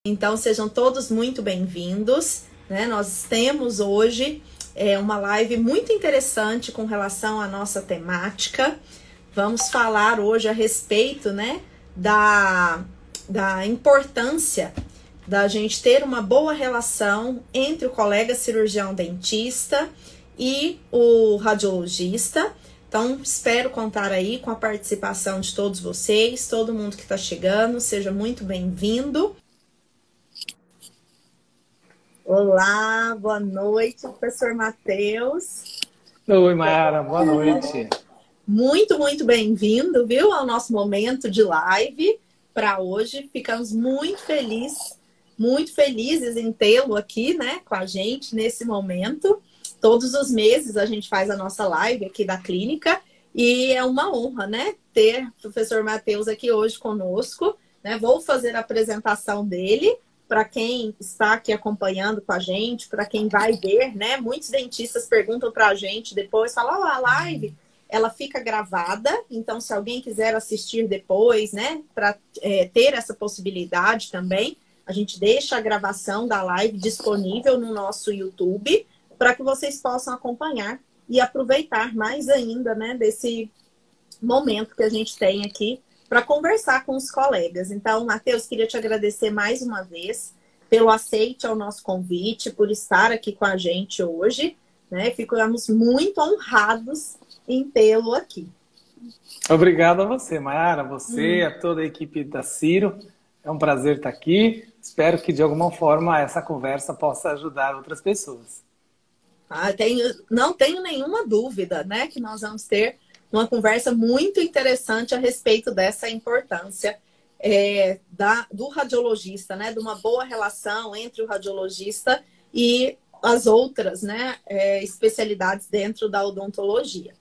Então, sejam todos muito bem-vindos, né? Nós temos hoje uma live muito interessante com relação à nossa temática. Vamos falar hoje a respeito, né, da importância da gente ter uma boa relação entre o colega cirurgião dentista e o radiologista. Então, espero contar aí com a participação de todos vocês, todo mundo que está chegando, seja muito bem-vindo. Olá, boa noite, professor Matheus. Oi, Mayara, boa noite. Muito bem-vindo, viu, ao nosso momento de live para hoje. Ficamos muito felizes em tê-lo aqui, né, com a gente nesse momento. Todos os meses a gente faz a nossa live aqui da clínica e é uma honra, né, ter o professor Matheus aqui hoje conosco, né? Vou fazer a apresentação dele para quem está aqui acompanhando com a gente, para quem vai ver, né? Muitos dentistas perguntam para a gente depois, falam, a live, ela fica gravada, então se alguém quiser assistir depois, né, para ter essa possibilidade também, a gente deixa a gravação da live disponível no nosso YouTube, para que vocês possam acompanhar e aproveitar mais ainda, né, desse momento que a gente tem aqui para conversar com os colegas. Então, Matheus, queria te agradecer mais uma vez pelo aceite ao nosso convite, por estar aqui com a gente hoje, né? Ficamos muito honrados em tê-lo aqui. Obrigado a você, Mayara, você, a toda a equipe da Ciro. É um prazer estar aqui. Espero que, de alguma forma, essa conversa possa ajudar outras pessoas. Não tenho nenhuma dúvida, né, que nós vamos ter uma conversa muito interessante a respeito dessa importância do radiologista, né? De uma boa relação entre o radiologista e as outras, né, especialidades dentro da odontologia.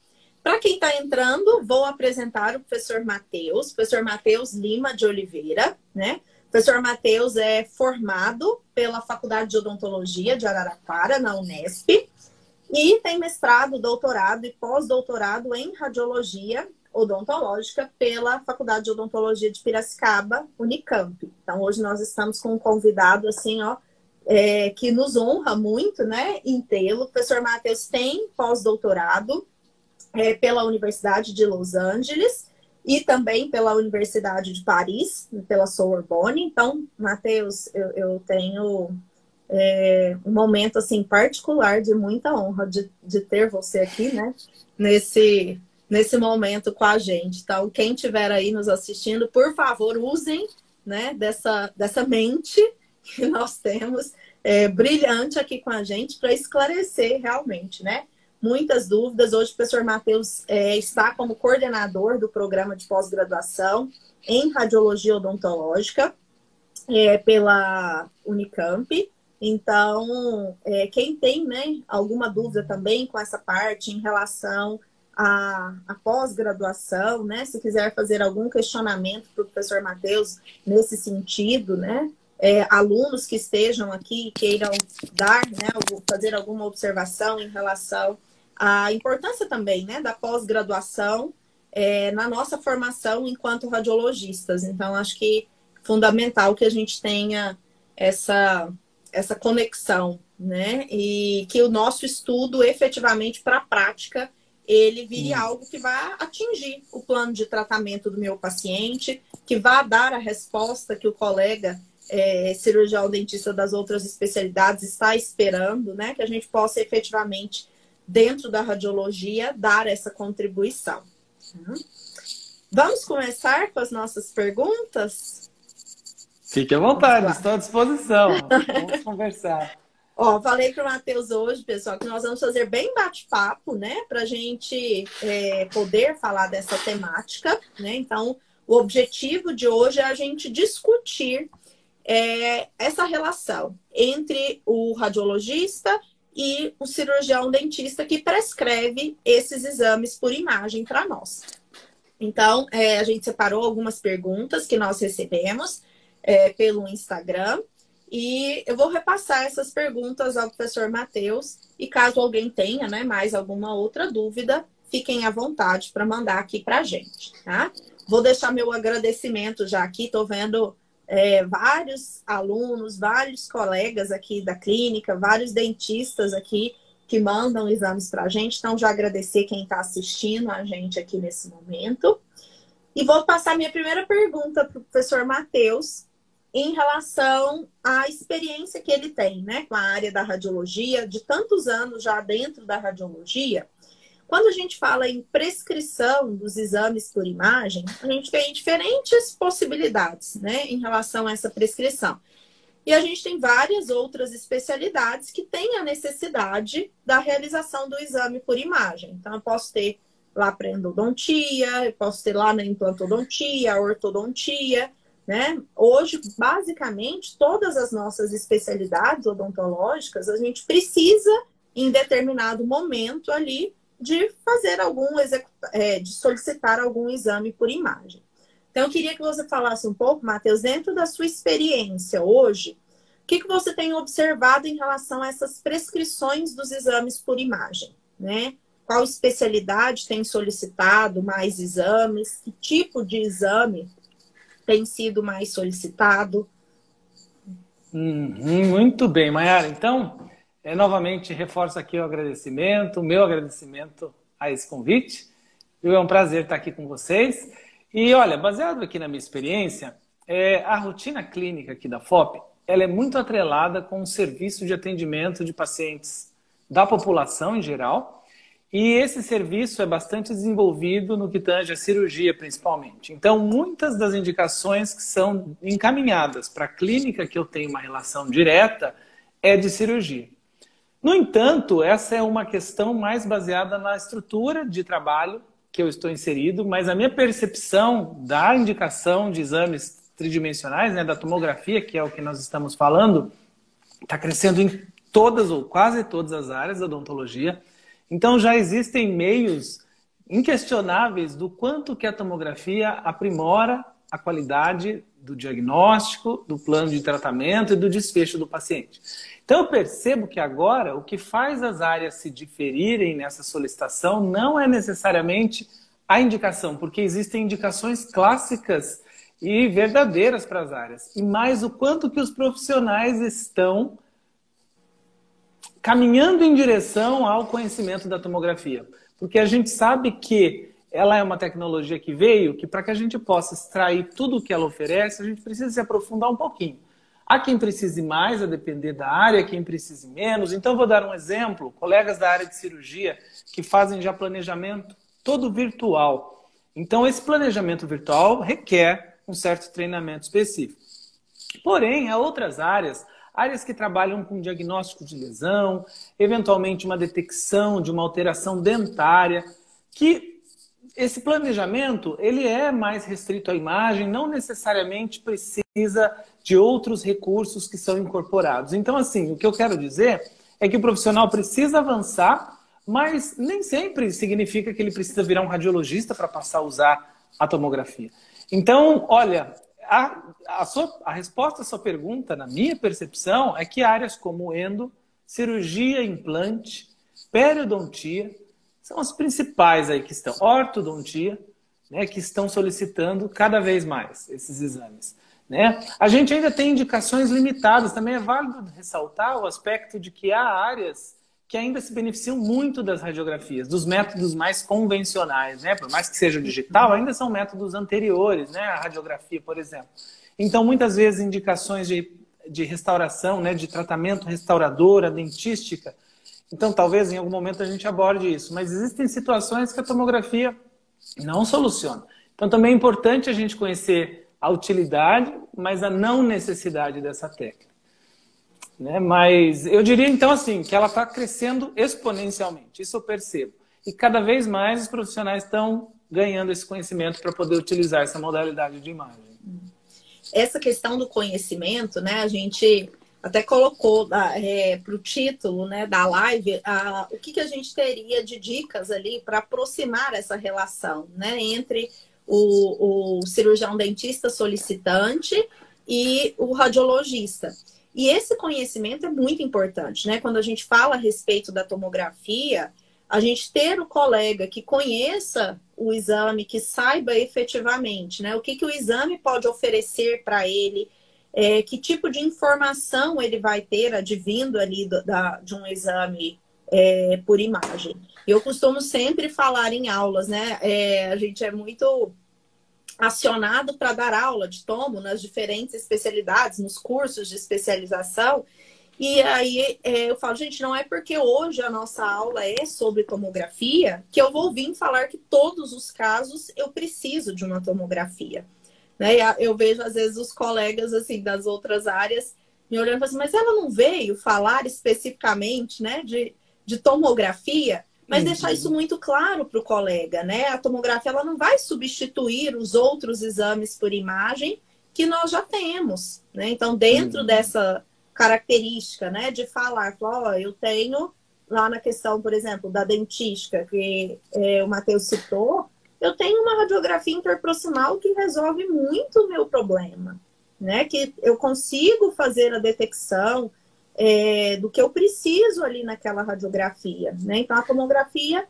Para quem está entrando, vou apresentar o professor Matheus Lima de Oliveira, né? O professor Matheus é formado pela Faculdade de Odontologia de Araraquara, na Unesp, e tem mestrado, doutorado e pós-doutorado em radiologia odontológica pela Faculdade de Odontologia de Piracicaba, Unicamp. Então, hoje nós estamos com um convidado, assim, que nos honra muito, né, em tê-lo. O professor Matheus tem pós-doutorado pela Universidade de Los Angeles e também pela Universidade de Paris, pela Sorbonne. Então, Matheus, eu tenho um momento assim particular de muita honra de ter você aqui, né, nesse momento com a gente. Então, quem estiver aí nos assistindo, por favor, usem, né, dessa mente que nós temos brilhante aqui com a gente para esclarecer realmente, né, muitas dúvidas. Hoje o professor Matheus está como coordenador do programa de pós-graduação em radiologia odontológica pela Unicamp. Então, quem tem, né, alguma dúvida também com essa parte em relação à pós-graduação, né, se quiser fazer algum questionamento para o professor Matheus nesse sentido, né, alunos que estejam aqui e queiram dar, né, fazer alguma observação em relação à importância também, né, da pós-graduação na nossa formação enquanto radiologistas. Então, acho que é fundamental que a gente tenha essa conexão, né? E que o nosso estudo, efetivamente, para a prática, ele vire algo que vai atingir o plano de tratamento do meu paciente, que vai dar a resposta que o colega cirurgião dentista das outras especialidades está esperando, né? Que a gente possa, efetivamente, dentro da radiologia, dar essa contribuição. Vamos começar com as nossas perguntas? Fique à vontade, estou à disposição. Vamos conversar. Falei para o Matheus hoje, pessoal, que nós vamos fazer bem bate-papo, né? Para a gente poder falar dessa temática, né? Então, o objetivo de hoje é a gente discutir essa relação entre o radiologista e o cirurgião dentista que prescreve esses exames por imagem para nós. Então, a gente separou algumas perguntas que nós recebemos pelo Instagram, e eu vou repassar essas perguntas ao professor Matheus, e caso alguém tenha, né, mais alguma outra dúvida, fiquem à vontade para mandar aqui para a gente, tá? Vou deixar meu agradecimento já aqui, estou vendo vários alunos, vários colegas aqui da clínica, vários dentistas aqui que mandam exames para a gente. Então, já agradecer quem está assistindo a gente aqui nesse momento. E vou passar minha primeira pergunta para o professor Matheus em relação à experiência que ele tem, né, com a área da radiologia, de tantos anos já dentro da radiologia. Quando a gente fala em prescrição dos exames por imagem, a gente tem diferentes possibilidades, né, em relação a essa prescrição. E a gente tem várias outras especialidades que têm a necessidade da realização do exame por imagem. Então, eu posso ter lá para endodontia, eu posso ter lá na implantodontia, ortodontia, né? Hoje, basicamente, todas as nossas especialidades odontológicas, a gente precisa, em determinado momento ali, de fazer de solicitar algum exame por imagem. Então, eu queria que você falasse um pouco, Matheus, dentro da sua experiência hoje, o que você tem observado em relação a essas prescrições dos exames por imagem, né? Qual especialidade tem solicitado mais exames? Que tipo de exame tem sido mais solicitado? Muito bem, Mayara. Então, novamente, reforço aqui o meu agradecimento a esse convite. É um prazer estar aqui com vocês. E olha, baseado aqui na minha experiência, a rotina clínica aqui da FOP, ela é muito atrelada com o serviço de atendimento de pacientes da população em geral, e esse serviço é bastante desenvolvido no que tange a cirurgia, principalmente. Então, muitas das indicações que são encaminhadas para a clínica que eu tenho uma relação direta é de cirurgia. No entanto, essa é uma questão mais baseada na estrutura de trabalho que eu estou inserido, mas a minha percepção da indicação de exames tridimensionais, né, da tomografia, que é o que nós estamos falando, está crescendo em todas ou quase todas as áreas da odontologia. Então já existem meios inquestionáveis do quanto que a tomografia aprimora a qualidade do diagnóstico, do plano de tratamento e do desfecho do paciente. Então eu percebo que agora o que faz as áreas se diferirem nessa solicitação não é necessariamente a indicação, porque existem indicações clássicas e verdadeiras para as áreas, e mais o quanto que os profissionais estão caminhando em direção ao conhecimento da tomografia. Porque a gente sabe que ela é uma tecnologia que veio, que para que a gente possa extrair tudo o que ela oferece, a gente precisa se aprofundar um pouquinho. Há quem precise mais, a depender da área, quem precise menos. Então, vou dar um exemplo. Colegas da área de cirurgia que fazem já planejamento todo virtual. Então, esse planejamento virtual requer um certo treinamento específico. Porém, há outras áreas que trabalham com diagnóstico de lesão, eventualmente uma detecção de uma alteração dentária, que esse planejamento ele é mais restrito à imagem, não necessariamente precisa de outros recursos que são incorporados. Então, assim, o que eu quero dizer é que o profissional precisa avançar, mas nem sempre significa que ele precisa virar um radiologista para passar a usar a tomografia. Então, olha, a resposta à sua pergunta, na minha percepção, é que áreas como endo, cirurgia, implante, periodontia, são as principais aí que estão. Ortodontia, né, que estão solicitando cada vez mais esses exames. Né? A gente ainda tem indicações limitadas. Também é válido ressaltar o aspecto de que há áreas que ainda se beneficiam muito das radiografias, dos métodos mais convencionais, né? Por mais que seja digital, ainda são métodos anteriores, né? A radiografia, por exemplo. Então, muitas vezes, indicações de restauração, né? De tratamento restaurador, a dentística. Então, talvez em algum momento a gente aborde isso. Mas existem situações que a tomografia não soluciona. Então, também é importante a gente conhecer a utilidade, mas a não necessidade dessa técnica. Né? Mas eu diria, então, assim, que ela está crescendo exponencialmente. Isso eu percebo. E cada vez mais os profissionais estão ganhando esse conhecimento para poder utilizar essa modalidade de imagem. Essa questão do conhecimento, né? A gente até colocou para o título, né, da live o que a gente teria de dicas ali para aproximar essa relação, né, entre o cirurgião dentista solicitante e o radiologista. E esse conhecimento é muito importante, né? Quando a gente fala a respeito da tomografia, a gente ter o colega que conheça o exame, que saiba efetivamente, né, o que o exame pode oferecer para ele, que tipo de informação ele vai ter advindo ali de um exame por imagem. Eu costumo sempre falar em aulas, né? A gente é muito acionado para dar aula de tomo nas diferentes especialidades, nos cursos de especialização. E aí eu falo, gente, não é porque hoje a nossa aula é sobre tomografia que eu vou vir falar que todos os casos eu preciso de uma tomografia. Né? Eu vejo, às vezes, os colegas assim das outras áreas me olhando e falando assim, mas ela não veio falar especificamente, né, de tomografia, mas deixar isso muito claro para o colega, né? A tomografia ela não vai substituir os outros exames por imagem que nós já temos, né? Então, dentro dessa característica, né, de falar, ó, eu tenho lá na questão, por exemplo, da dentística, que o Matheus citou, eu tenho uma radiografia interproximal que resolve muito o meu problema, né? Que eu consigo fazer a detecção do que eu preciso ali naquela radiografia, né? Então, a tomografia,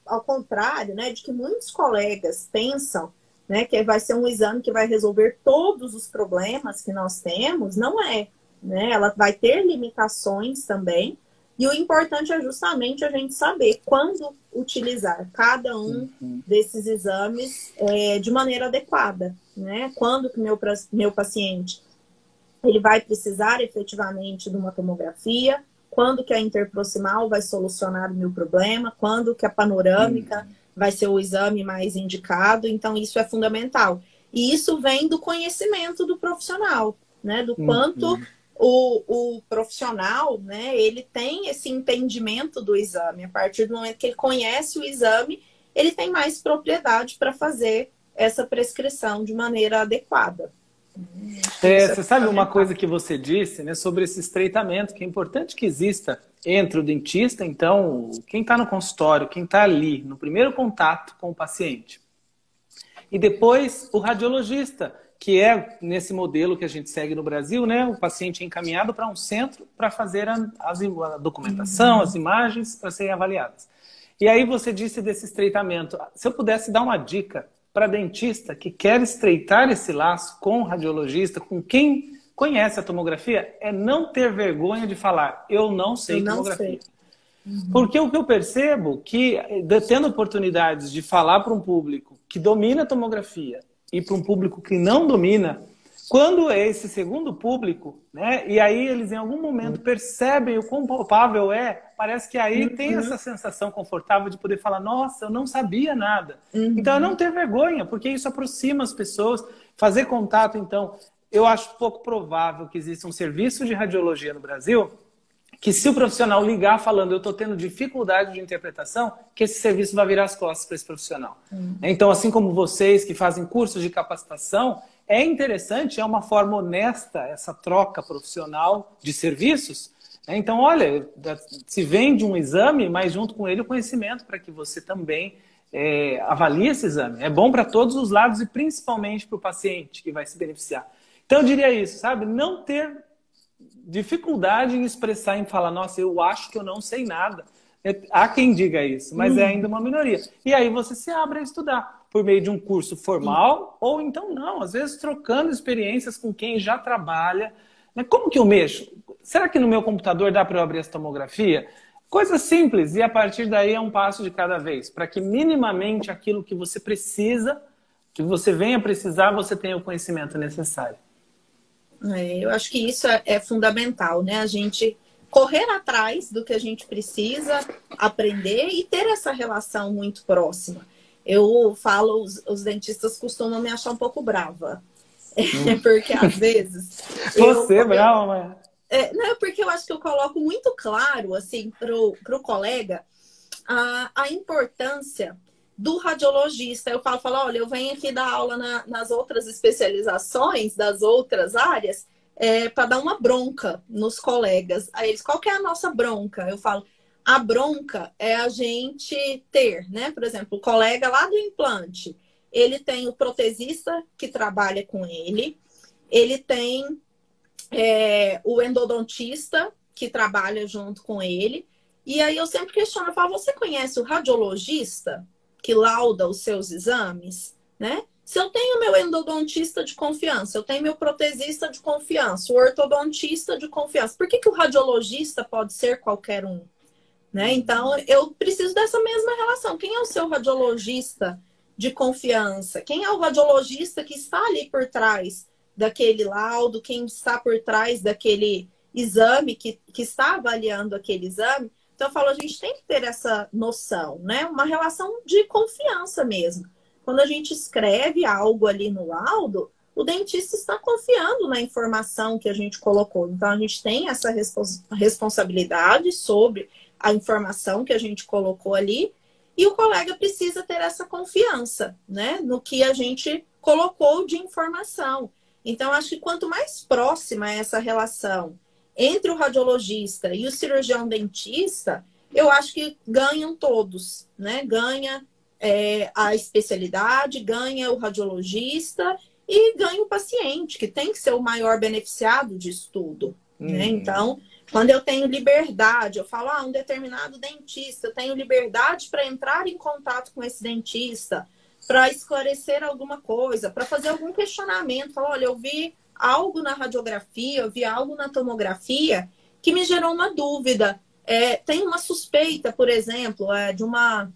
ao contrário, né, de que muitos colegas pensam, né, que vai ser um exame que vai resolver todos os problemas que nós temos, não é, né? Ela vai ter limitações também, e o importante é justamente a gente saber quando utilizar cada um desses exames de maneira adequada, né? Quando que meu paciente ele vai precisar efetivamente de uma tomografia, quando que a interproximal vai solucionar o meu problema, quando que a panorâmica vai ser o exame mais indicado. Então, isso é fundamental. E isso vem do conhecimento do profissional, né? Do quanto o profissional, né, ele tem esse entendimento do exame. A partir do momento que ele conhece o exame, ele tem mais propriedade para fazer essa prescrição de maneira adequada. Você sabe uma coisa que você disse, né, sobre esse estreitamento, que é importante que exista entre o dentista, então, quem está no consultório, quem está ali, no primeiro contato com o paciente, e depois o radiologista, que é nesse modelo que a gente segue no Brasil, né? O paciente é encaminhado para um centro para fazer a documentação, as imagens para serem avaliadas. E aí você disse desse estreitamento. Se eu pudesse dar uma dica para dentista que quer estreitar esse laço com o radiologista, com quem conhece a tomografia, é não ter vergonha de falar, eu não sei tomografia. Porque o que eu percebo que, tendo oportunidades de falar para um público que domina a tomografia e para um público que não domina, quando é esse segundo público, né, e aí eles em algum momento percebem o quão palpável parece que aí tem essa sensação confortável de poder falar, nossa, eu não sabia nada. Então é não ter vergonha, porque isso aproxima as pessoas, fazer contato. Então, eu acho pouco provável que exista um serviço de radiologia no Brasil que, se o profissional ligar falando eu estou tendo dificuldade de interpretação, que esse serviço vai virar as costas para esse profissional. Então, assim como vocês que fazem cursos de capacitação, é interessante, é uma forma honesta essa troca profissional de serviços. Então, olha, se vende um exame, mas junto com ele o conhecimento para que você também avalie esse exame. É bom para todos os lados e principalmente para o paciente que vai se beneficiar. Então, eu diria isso, sabe? Não ter dificuldade em expressar, em falar, nossa, eu acho que eu não sei nada. Há quem diga isso, mas é ainda uma minoria. E aí você se abre a estudar por meio de um curso formal, ou então não, às vezes trocando experiências com quem já trabalha. Como que eu mexo? Será que no meu computador dá para eu abrir essa tomografia? Coisa simples, e a partir daí é um passo de cada vez, para que minimamente aquilo que você precisa, que você venha precisar, você tenha o conhecimento necessário. Eu acho que isso é fundamental, né? A gente correr atrás do que a gente precisa aprender e ter essa relação muito próxima. Eu falo, os dentistas costumam me achar um pouco brava. Porque às vezes... Você é brava, mas... não, porque eu acho que eu coloco muito claro, assim, pro colega a importância do radiologista. Eu falo, olha, eu venho aqui dar aula nas outras especializações, das outras áreas, para dar uma bronca nos colegas. Aí eles, qual que é a nossa bronca? Eu falo, a bronca é a gente ter, né? Por exemplo, o colega lá do implante, ele tem o protesista que trabalha com ele tem o endodontista que trabalha junto com ele, E aí eu sempre questiono, eu falo, você conhece o radiologista que lauda os seus exames, né? Se eu tenho meu endodontista de confiança, eu tenho meu protesista de confiança, o ortodontista de confiança, por que que o radiologista pode ser qualquer um? Né? Então, eu preciso dessa mesma relação. Quem é o seu radiologista de confiança? Quem é o radiologista que está ali por trás daquele laudo? Quem está por trás daquele exame, que está avaliando aquele exame? Então, eu falo, a gente tem que ter essa noção, né? Uma relação de confiança mesmo. Quando a gente escreve algo ali no laudo, o dentista está confiando na informação que a gente colocou. Então, a gente tem essa responsabilidade sobre a informação que a gente colocou ali, e o colega precisa ter essa confiança, né, no que a gente colocou de informação. Então, acho que quanto mais próxima é essa relação entre o radiologista e o cirurgião dentista, eu acho que ganham todos, né? Ganha a especialidade, ganha o radiologista e ganha o paciente, que tem que ser o maior beneficiado disso tudo, né? Então, quando eu tenho liberdade, eu falo, um determinado dentista, eu tenho liberdade para entrar em contato com esse dentista, para esclarecer alguma coisa, para fazer algum questionamento. Falo, olha, eu vi algo na radiografia, eu vi algo na tomografia que me gerou uma dúvida. Tem uma suspeita, por exemplo, de uma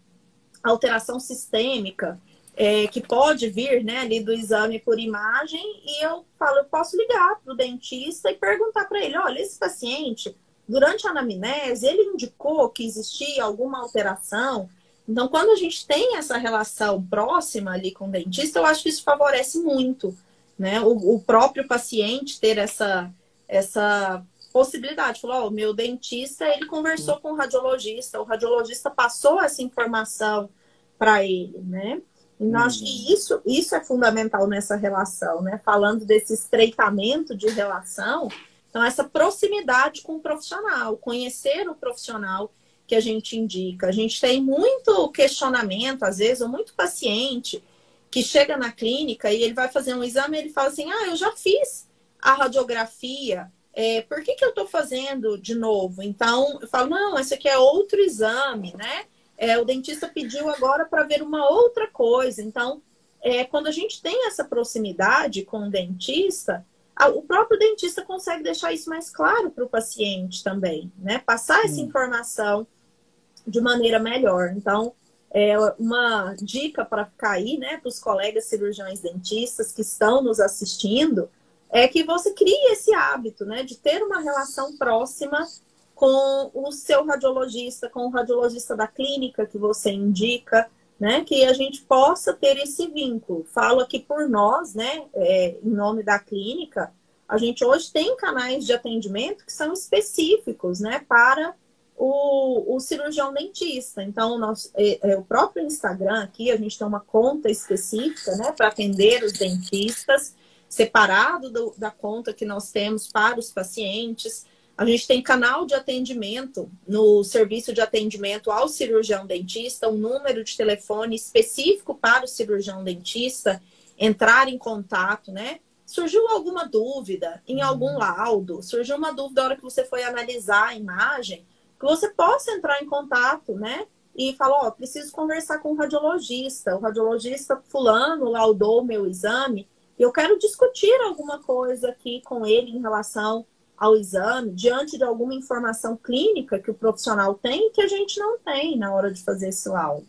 alteração sistêmica, que pode vir, né, ali do exame por imagem, e eu falo, eu posso ligar para o dentista e perguntar para ele, olha, esse paciente, durante a anamnese, ele indicou que existia alguma alteração. Então, quando a gente tem essa relação próxima ali com o dentista, eu acho que isso favorece muito, né, o próprio paciente ter essa possibilidade. Falou, o meu dentista, ele conversou com o radiologista passou essa informação para ele, né? E acho que isso é fundamental nessa relação, né? Falando desse estreitamento de relação, então essa proximidade com o profissional, conhecer o profissional que a gente indica. A gente tem muito questionamento, às vezes, ou muito paciente que chega na clínica e ele vai fazer um exame e ele fala assim, eu já fiz a radiografia, por que eu estou fazendo de novo? Então, eu falo, não, esse aqui é outro exame, né? O dentista pediu agora para ver uma outra coisa. Então, quando a gente tem essa proximidade com o dentista, o próprio dentista consegue deixar isso mais claro para o paciente também, né? Passar essa informação de maneira melhor. Então, uma dica para ficar aí, né, para os colegas cirurgiões dentistas que estão nos assistindo, é que você crie esse hábito, né, de ter uma relação próxima com o seu radiologista, com o radiologista da clínica que você indica, né? Que a gente possa ter esse vínculo. Falo aqui por nós, né? Em nome da clínica, a gente hoje tem canais de atendimento que são específicos, né? Para o cirurgião dentista. Então, o próprio Instagram aqui, a gente tem uma conta específica, né? Para atender os dentistas, separado da conta que nós temos para os pacientes. A gente tem canal de atendimento no serviço de atendimento ao cirurgião dentista, um número de telefone específico para o cirurgião dentista entrar em contato, né? Surgiu alguma dúvida em algum laudo, surgiu uma dúvida na hora que você foi analisar a imagem, que você possa entrar em contato, né? E falar, preciso conversar com o radiologista fulano laudou o meu exame, e eu quero discutir alguma coisa aqui com ele em relação ao exame, diante de alguma informação clínica que o profissional tem e que a gente não tem na hora de fazer esse laudo.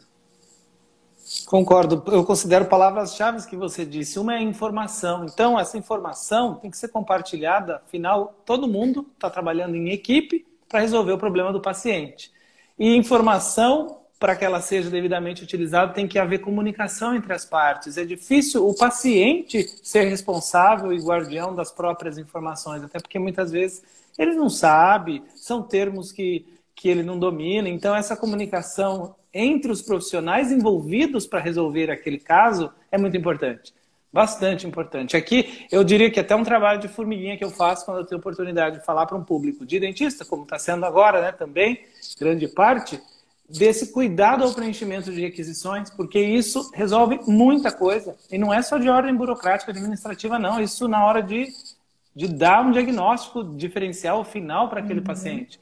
Concordo. Eu considero palavras-chave que você disse. Uma é informação. Então, essa informação tem que ser compartilhada. Afinal, todo mundo está trabalhando em equipe para resolver o problema do paciente. E informação, para que ela seja devidamente utilizada, tem que haver comunicação entre as partes. É difícil o paciente ser responsável e guardião das próprias informações, até porque muitas vezes ele não sabe, são termos que ele não domina. Então, essa comunicação entre os profissionais envolvidos para resolver aquele caso é muito importante. Bastante importante. Aqui, eu diria que até um trabalho de formiguinha que eu faço quando eu tenho oportunidade de falar para um público de dentista, como está sendo agora, né, também, grande parte, desse cuidado ao preenchimento de requisições, porque isso resolve muita coisa. E não é só de ordem burocrática, administrativa, não. Isso na hora de dar um diagnóstico diferencial final para aquele paciente.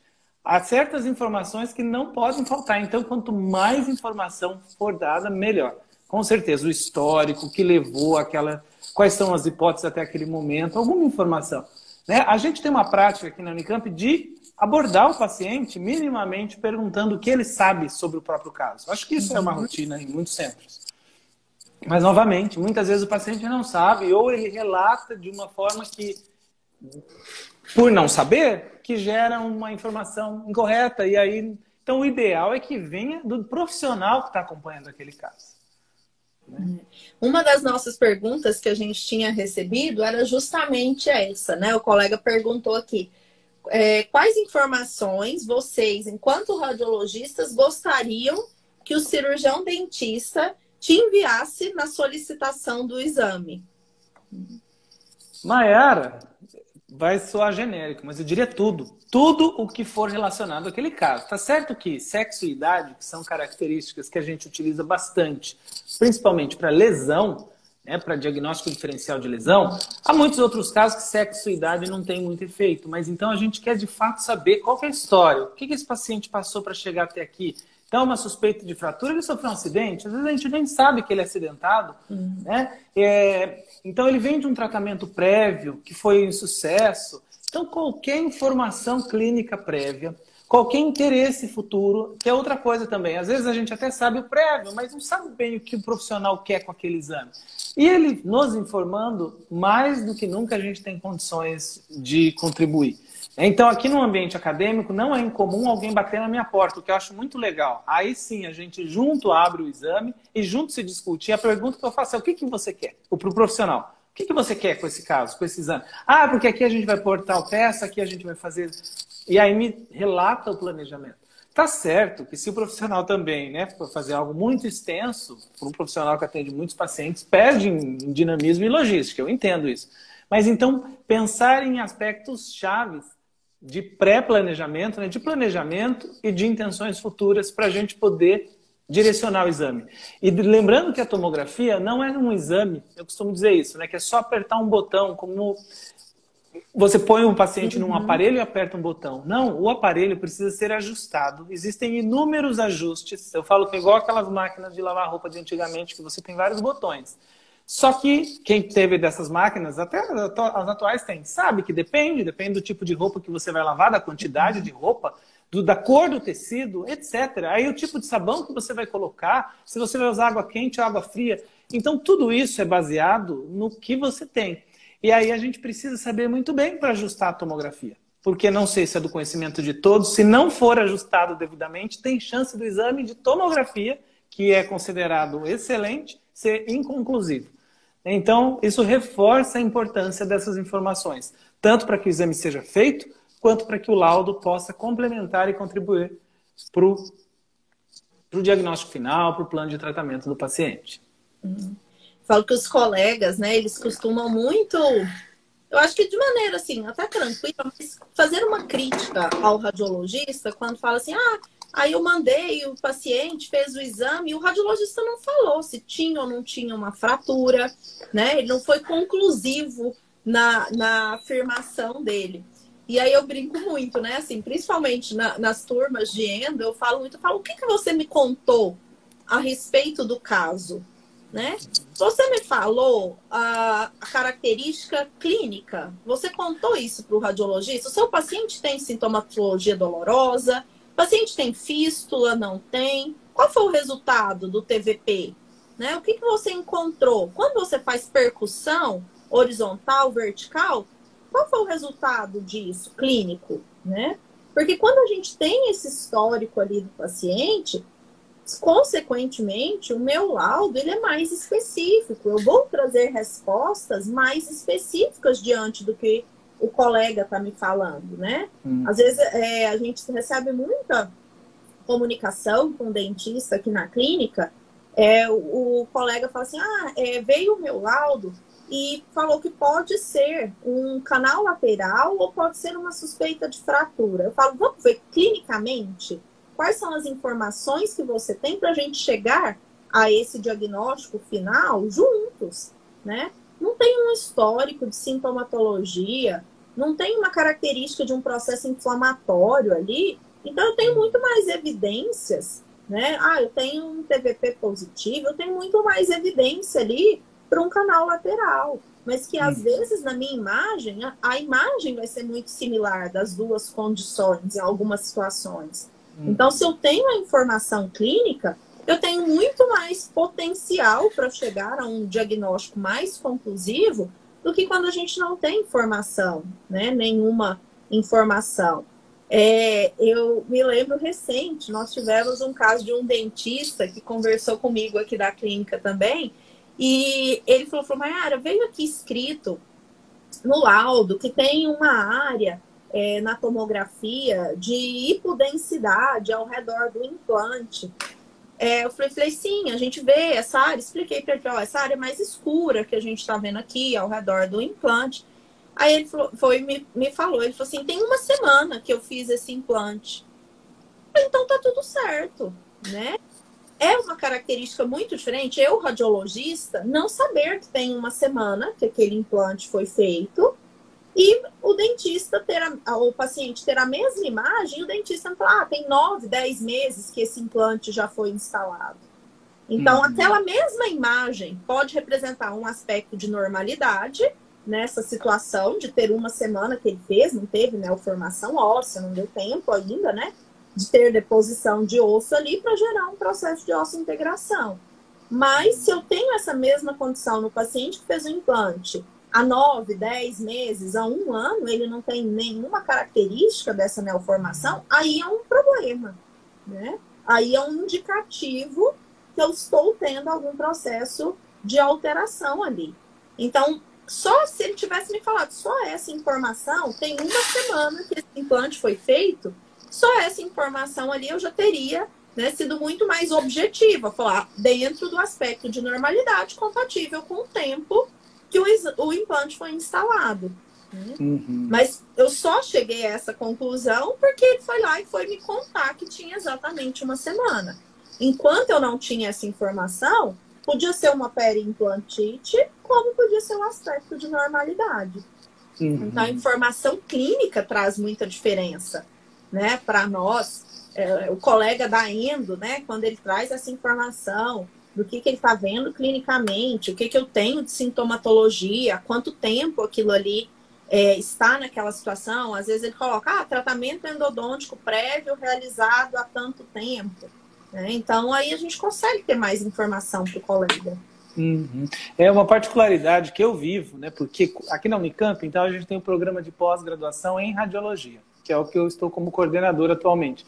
há certas informações que não podem faltar. Então, quanto mais informação for dada, melhor. Com certeza, o histórico, o que levou àquela... Quais são as hipóteses até aquele momento, alguma informação. Né? A gente tem uma prática aqui na Unicamp de abordar o paciente minimamente perguntando o que ele sabe sobre o próprio caso. Acho que isso é uma rotina em muitos centros. Mas, novamente, muitas vezes o paciente não sabe ou ele relata de uma forma que, por não saber, que gera uma informação incorreta. E aí, então, o ideal é que venha do profissional que está acompanhando aquele caso. Uma das nossas perguntas que a gente tinha recebido era justamente essa, né? O colega perguntou aqui, quais informações vocês, enquanto radiologistas, gostariam que o cirurgião dentista te enviasse na solicitação do exame? Maiara, vai soar genérico, mas eu diria tudo. Tudo o que for relacionado àquele caso. Tá certo que sexo e idade, que são características que a gente utiliza bastante, principalmente para lesão, né, para diagnóstico diferencial de lesão, há muitos outros casos que sexo e idade não tem muito efeito, mas então a gente quer de fato saber qual que é a história, o que esse paciente passou para chegar até aqui. Então, uma suspeita de fratura, ele sofreu um acidente, às vezes a gente nem sabe que ele é acidentado, né? Então, ele vem de um tratamento prévio que foi um sucesso. Então, qualquer informação clínica prévia, qualquer interesse futuro, que é outra coisa também. Às vezes a gente até sabe o prévio, mas não sabe bem o que o profissional quer com aquele exame. E ele nos informando, mais do que nunca a gente tem condições de contribuir. Então, aqui no ambiente acadêmico, não é incomum alguém bater na minha porta, o que eu acho muito legal. Aí sim, a gente junto abre o exame e junto se discute. E a pergunta que eu faço é, o que você quer? Para o profissional. O que você quer com esse caso, com esse exame? Ah, porque aqui a gente vai pôr tal peça, aqui a gente vai fazer... E aí me relata o planejamento. Tá certo que se o profissional também, né, for fazer algo muito extenso, para um profissional que atende muitos pacientes, perde em dinamismo e logística, eu entendo isso. Mas então, pensar em aspectos chaves de pré-planejamento, né, de planejamento e de intenções futuras para a gente poder direcionar o exame. E lembrando que a tomografia não é um exame, eu costumo dizer isso, né, que é só apertar um botão, como você põe um paciente num aparelho e aperta um botão. Não, o aparelho precisa ser ajustado. Existem inúmeros ajustes. Eu falo que é igual aquelas máquinas de lavar roupa de antigamente, que você tem vários botões. Só que quem teve dessas máquinas, até as atuais tem, sabe que depende do tipo de roupa que você vai lavar, da quantidade de roupa, da cor do tecido, etc. Aí o tipo de sabão que você vai colocar, se você vai usar água quente ou água fria. Então tudo isso é baseado no que você tem. E aí a gente precisa saber muito bem para ajustar a tomografia. Porque não sei se é do conhecimento de todos, se não for ajustado devidamente, tem chance do exame de tomografia, que é considerado excelente, ser inconclusivo. Então, isso reforça a importância dessas informações, tanto para que o exame seja feito, quanto para que o laudo possa complementar e contribuir para o diagnóstico final, para o plano de tratamento do paciente. Falo que os colegas, né, eles costumam muito, eu acho que de maneira assim, até tranquila, mas fazer uma crítica ao radiologista quando fala assim, aí eu mandei, o paciente fez o exame e o radiologista não falou se tinha ou não tinha uma fratura, né? Ele não foi conclusivo na afirmação dele. E aí eu brinco muito, né? Assim, principalmente nas turmas de endo, eu falo muito, o que você me contou a respeito do caso? Né? Você me falou a característica clínica, você contou isso para o radiologista? O seu paciente tem sintomatologia dolorosa? O paciente tem fístula? Não tem? Qual foi o resultado do TVP? Né? O que você encontrou? Quando você faz percussão horizontal, vertical, qual foi o resultado disso, clínico? Né? Porque quando a gente tem esse histórico ali do paciente, consequentemente, o meu laudo ele é mais específico. Eu vou trazer respostas mais específicas diante do que o colega está me falando, né? Às vezes a gente recebe muita comunicação com o dentista aqui na clínica. O colega fala assim, veio o meu laudo e falou que pode ser um canal lateral ou pode ser uma suspeita de fratura. Eu falo, vamos ver clinicamente quais são as informações que você tem para a gente chegar a esse diagnóstico final juntos, né? Não tem um histórico de sintomatologia, não tem uma característica de um processo inflamatório ali Então, eu tenho muito mais evidências, né? Ah, eu tenho um TVP positivo, eu tenho muito mais evidência ali para um canal lateral. Mas que, às vezes, na minha imagem, a imagem vai ser muito similar das duas condições em algumas situações. Então, se eu tenho a informação clínica, eu tenho muito mais potencial para chegar a um diagnóstico mais conclusivo do que quando a gente não tem informação, né? Nenhuma informação. Eu me lembro recente, nós tivemos um caso de um dentista que conversou comigo aqui da clínica também, e ele falou, Mayara, veio aqui escrito no laudo que tem uma área na tomografia de hipodensidade ao redor do implante. Eu falei, sim, a gente vê essa área, expliquei para ele, ó, essa área mais escura que a gente está vendo aqui ao redor do implante. Aí ele me falou, ele falou assim, tem uma semana que eu fiz esse implante. Então tá tudo certo, né? É uma característica muito diferente, eu, radiologista, não saber que tem uma semana que aquele implante foi feito e o dentista o paciente ter a mesma imagem e o dentista falar, tem 9, 10 meses que esse implante já foi instalado. Então, aquela mesma imagem pode representar um aspecto de normalidade nessa situação de ter uma semana que ele fez, não teve malformação óssea, não deu tempo ainda, né? De ter deposição de osso ali para gerar um processo de osso-integração. Mas se eu tenho essa mesma condição no paciente que fez o implante há 9, 10 meses, há 1 ano, ele não tem nenhuma característica dessa malformação, aí é um problema, né? Aí é um indicativo que eu estou tendo algum processo de alteração ali. Então, só se ele tivesse me falado, só essa informação, tem uma semana que esse implante foi feito, só essa informação ali eu já teria, né, sido muito mais objetiva, falar dentro do aspecto de normalidade compatível com o tempo que o implante foi instalado. Né? Mas eu só cheguei a essa conclusão porque ele foi lá e foi me contar que tinha exatamente uma semana. Enquanto eu não tinha essa informação, podia ser uma periimplantite, como podia ser um aspecto de normalidade. Então, a informação clínica traz muita diferença, né, para nós. O colega da endo, né, quando ele traz essa informação do que ele está vendo clinicamente, o que eu tenho de sintomatologia, há quanto tempo aquilo ali está naquela situação. Às vezes ele coloca, tratamento endodôntico prévio realizado há tanto tempo. Né? Então, aí a gente consegue ter mais informação para o colega. É uma particularidade que eu vivo, né? Porque aqui na Unicamp, então, a gente tem um programa de pós-graduação em radiologia, que é o que eu estou como coordenador atualmente.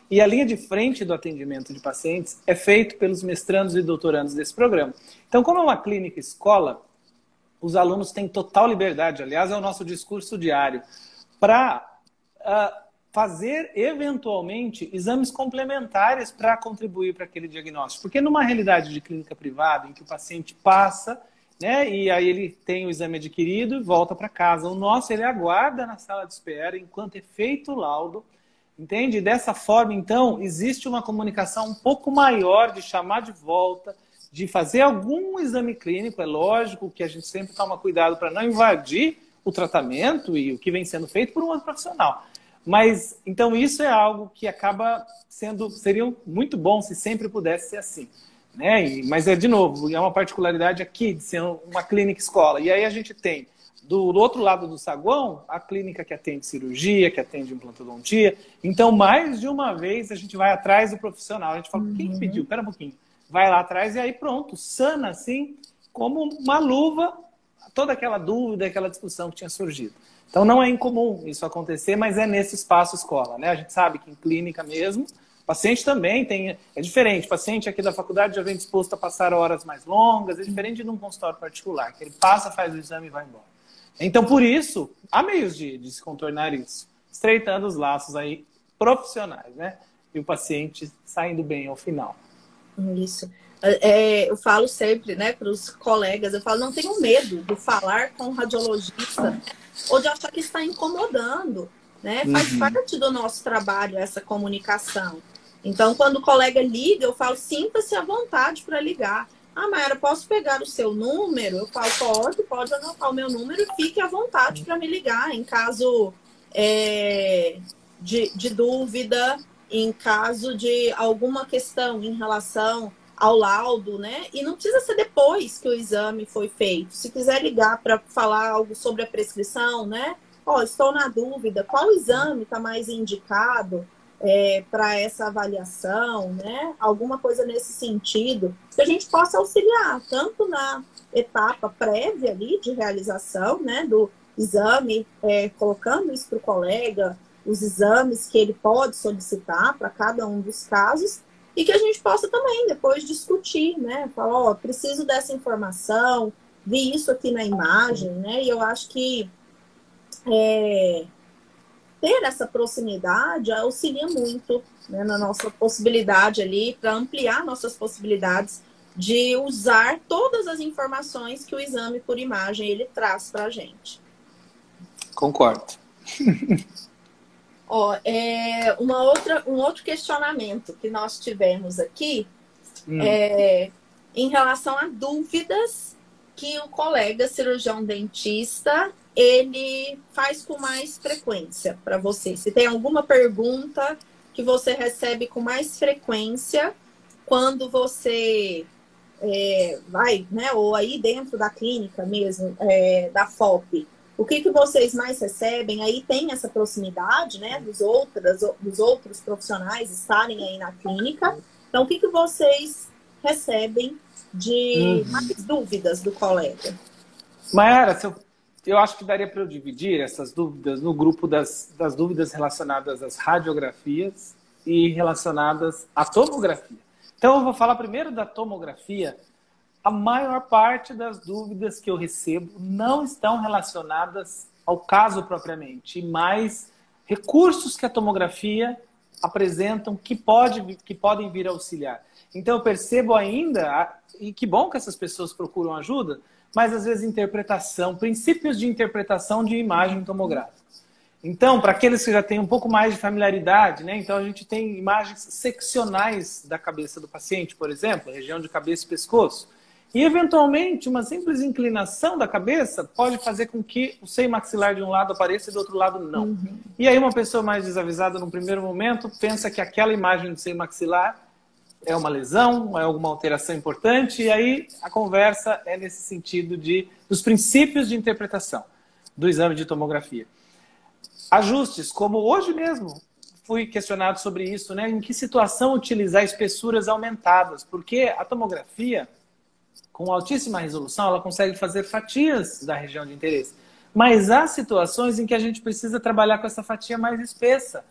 E a linha de frente do atendimento de pacientes é feito pelos mestrandos e doutorandos desse programa. Então, como é uma clínica escola, os alunos têm total liberdade, aliás, é o nosso discurso diário, para fazer, eventualmente, exames complementares para contribuir para aquele diagnóstico. Porque numa realidade de clínica privada, em que o paciente passa, né, e aí ele tem o exame adquirido e volta para casa. O nosso, ele aguarda na sala de espera enquanto é feito o laudo. Entende? Dessa forma, então, existe uma comunicação um pouco maior de chamar de volta, de fazer algum exame clínico. É lógico que a gente sempre toma cuidado para não invadir o tratamento e o que vem sendo feito por um outro profissional. Mas, então, isso é algo que acaba seria muito bom se sempre pudesse ser assim. Né? Mas, de novo, é uma particularidade aqui de ser uma clínica escola. E aí a gente tem do outro lado do saguão, a clínica que atende cirurgia, que atende implantodontia. Então, mais de uma vez, a gente vai atrás do profissional. A gente fala, quem que pediu? Espera um pouquinho. Vai lá atrás e aí pronto, sana assim, como uma luva, toda aquela dúvida, aquela discussão que tinha surgido. Então, não é incomum isso acontecer, mas é nesse espaço escola. Né? A gente sabe que em clínica mesmo, o paciente também é diferente. O paciente aqui da faculdade já vem disposto a passar horas mais longas, é diferente de um consultório particular, que ele passa, faz o exame e vai embora. Então, por isso, há meios de se contornar isso, estreitando os laços aí profissionais, né? E o paciente saindo bem ao final. Isso. Eu falo sempre, né, para os colegas, eu falo, não tenham medo de falar com o radiologista ou de achar que está incomodando, né? Faz parte do nosso trabalho essa comunicação. Então, quando o colega liga, eu falo, sinta-se à vontade para ligar. Mayara, posso pegar o seu número? Eu falo, pode anotar o meu número e fique à vontade para me ligar em caso de dúvida em caso de alguma questão em relação ao laudo, né? E não precisa ser depois que o exame foi feito. Se quiser ligar para falar algo sobre a prescrição, né? Ó, estou na dúvida, qual exame está mais indicado para essa avaliação, né? Alguma coisa nesse sentido, que a gente possa auxiliar, tanto na etapa prévia ali de realização, né? Do exame, colocando isso para o colega, os exames que ele pode solicitar para cada um dos casos, e que a gente possa também depois discutir, né? Falar, ó, preciso dessa informação, vi isso aqui na imagem, né? E eu acho que ter essa proximidade auxilia muito, né, na nossa possibilidade ali, para ampliar nossas possibilidades de usar todas as informações que o exame por imagem ele traz para a gente. Concordo. Ó, um outro questionamento que nós tivemos aqui em relação a dúvidas que o colega cirurgião dentista ele faz com mais frequência para você. Se tem alguma pergunta que você recebe com mais frequência quando você vai, né, ou aí dentro da clínica mesmo, da FOP, o que vocês mais recebem? Aí tem essa proximidade, né, dos outros profissionais estarem aí na clínica. Então, o que vocês recebem de mais dúvidas do colega? Mayara, eu acho que daria para eu dividir essas dúvidas no grupo das dúvidas relacionadas às radiografias e relacionadas à tomografia. Então, eu vou falar primeiro da tomografia. A maior parte das dúvidas que eu recebo não estão relacionadas ao caso propriamente, mas recursos que a tomografia apresentam que podem vir a auxiliar. Então, eu percebo ainda, e que bom que essas pessoas procuram ajuda, mas às vezes interpretação, princípios de interpretação de imagem tomográfica. Então, para aqueles que já têm um pouco mais de familiaridade, né? Então a gente tem imagens seccionais da cabeça do paciente, por exemplo, região de cabeça e pescoço. E, eventualmente, uma simples inclinação da cabeça pode fazer com que o seio maxilar de um lado apareça e do outro lado não. Uhum. E aí uma pessoa mais desavisada num primeiro momento pensa que aquela imagem do seio maxilar é uma lesão, é alguma alteração importante, e aí a conversa é nesse sentido dos princípios de interpretação do exame de tomografia. Ajustes, como hoje mesmo fui questionado sobre isso, né? Em que situação utilizar espessuras aumentadas, porque a tomografia, com altíssima resolução, ela consegue fazer fatias da região de interesse. Mas há situações em que a gente precisa trabalhar com essa fatia mais espessa,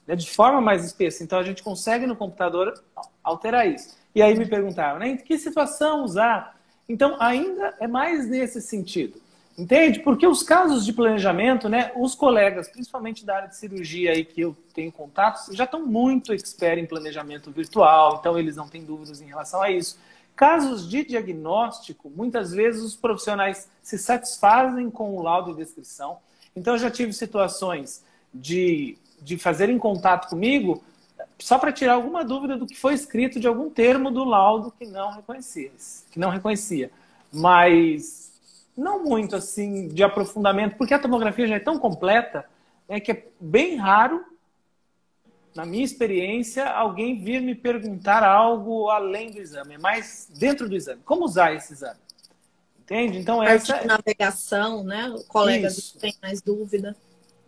né? De forma mais espessa. Então a gente consegue no computador alterar isso. E aí me perguntaram, né? Em que situação usar? Então ainda é mais nesse sentido. Entende? Porque os casos de planejamento, né, os colegas, principalmente da área de cirurgia aí que eu tenho contatos, já estão muito expert em planejamento virtual, então eles não têm dúvidas em relação a isso. Casos de diagnóstico, muitas vezes os profissionais se satisfazem com o laudo e descrição. Então eu já tive situações de fazerem contato comigo só para tirar alguma dúvida do que foi escrito de algum termo do laudo que não reconhecia. Mas não muito assim de aprofundamento, porque a tomografia já é tão completa, né, que é bem raro, na minha experiência, alguém vir me perguntar algo além do exame, é mais dentro do exame. Como usar esse exame? Entende? Então essa parte de navegação, né? O colega tem mais dúvida.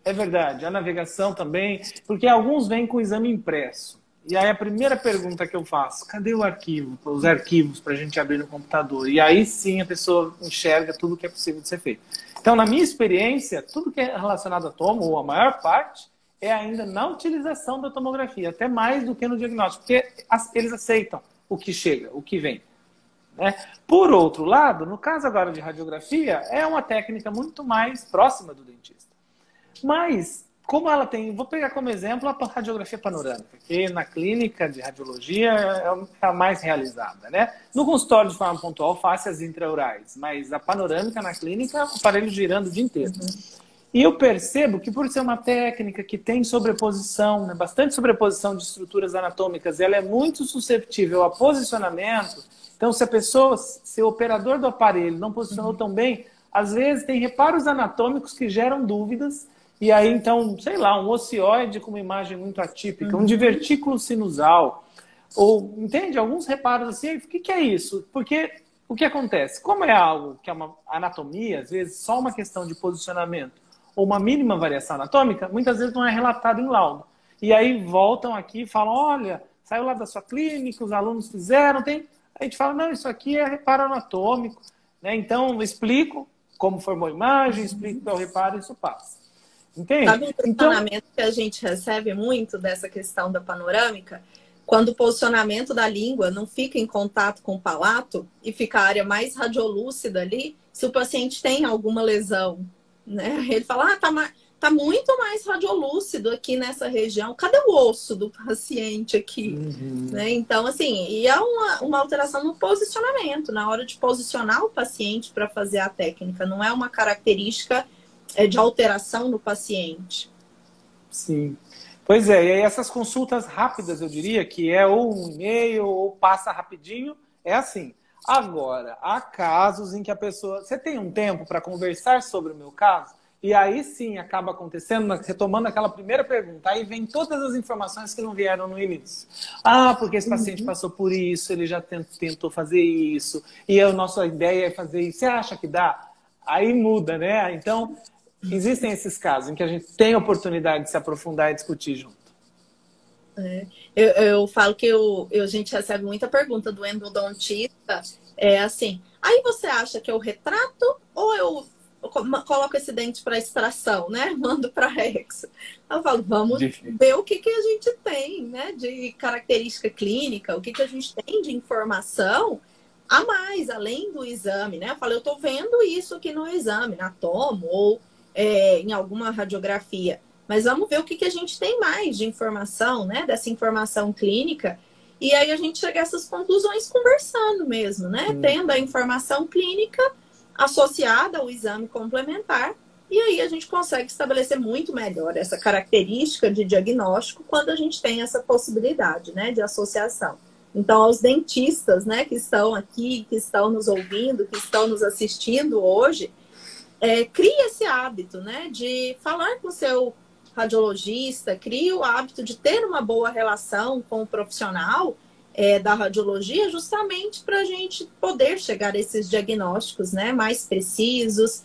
É verdade, a navegação também, porque alguns vêm com o exame impresso. E aí a primeira pergunta que eu faço, cadê o arquivo, os arquivos para a gente abrir no computador? E aí sim a pessoa enxerga tudo que é possível de ser feito. Então, na minha experiência, tudo que é relacionado a tomo, ou a maior parte, é ainda na utilização da tomografia, até mais do que no diagnóstico, porque eles aceitam o que chega, o que vem. Né? Por outro lado, no caso agora de radiografia, é uma técnica muito mais próxima do dentista. Mas, como ela tem... Vou pegar como exemplo a radiografia panorâmica, que na clínica de radiologia é a mais realizada. Né? No consultório, de forma pontual, faço as intraorais, mas a panorâmica na clínica é o aparelho girando o dia inteiro. E eu percebo que, por ser uma técnica que tem sobreposição, né, bastante sobreposição de estruturas anatômicas, ela é muito susceptível a posicionamento. Então, se o operador do aparelho não posicionou tão bem, às vezes tem reparos anatômicos que geram dúvidas. E aí, então, sei lá, um ocioide com uma imagem muito atípica, um divertículo sinusal, ou, entende? Alguns reparos assim, o que é isso? Porque o que acontece? Como é algo que é uma anatomia, às vezes só uma questão de posicionamento, ou uma mínima variação anatômica, muitas vezes não é relatado em laudo. E aí voltam aqui e falam, olha, saiu lá da sua clínica, os alunos fizeram, tem... A gente fala, não, isso aqui é reparo anatômico, né? Então, eu explico como formou a imagem, explico que é o reparo e isso passa. Entende? Sabe um posicionamento que a gente recebe muito dessa questão da panorâmica? Quando o posicionamento da língua não fica em contato com o palato e fica a área mais radiolúcida ali, se o paciente tem alguma lesão, né? Ele fala, tá muito mais radiolúcido aqui nessa região. Cadê o osso do paciente aqui? Né? Então, assim, e é uma alteração no posicionamento, na hora de posicionar o paciente para fazer a técnica. Não é uma característica de alteração no paciente. Sim. Pois é, e aí essas consultas rápidas, eu diria, que é ou um e-mail ou passa rapidinho, é assim. Agora, há casos em que a pessoa... Você tem um tempo para conversar sobre o meu caso? E aí sim acaba acontecendo, retomando aquela primeira pergunta. Aí vem todas as informações que não vieram no início. Ah, porque esse paciente passou por isso, ele já tentou fazer isso, e a nossa ideia é fazer isso. Você acha que dá? Aí muda, né? Então, existem esses casos em que a gente tem a oportunidade de se aprofundar e discutir junto. Eu falo que a gente recebe muita pergunta do endodontista, assim, aí você acha que eu retrato ou eu coloco esse dente para extração, né? Mando para Rex. Eu falo, vamos ver o que a gente tem, né? De característica clínica, o que a gente tem de informação a mais, além do exame, né? Eu falo, eu tô vendo isso aqui no exame, na tomo ou em alguma radiografia. Mas vamos ver o que a gente tem mais de informação, né? Dessa informação clínica. E aí a gente chega a essas conclusões conversando mesmo, né? Tendo a informação clínica associada ao exame complementar. E aí a gente consegue estabelecer muito melhor essa característica de diagnóstico quando a gente tem essa possibilidade, né? De associação. Então, aos dentistas, né? Que estão aqui, que estão nos ouvindo, que estão nos assistindo hoje, crie esse hábito, né? De falar com o seu radiologista, crie o hábito de ter uma boa relação com o profissional da radiologia, justamente para a gente poder chegar a esses diagnósticos, né, mais precisos,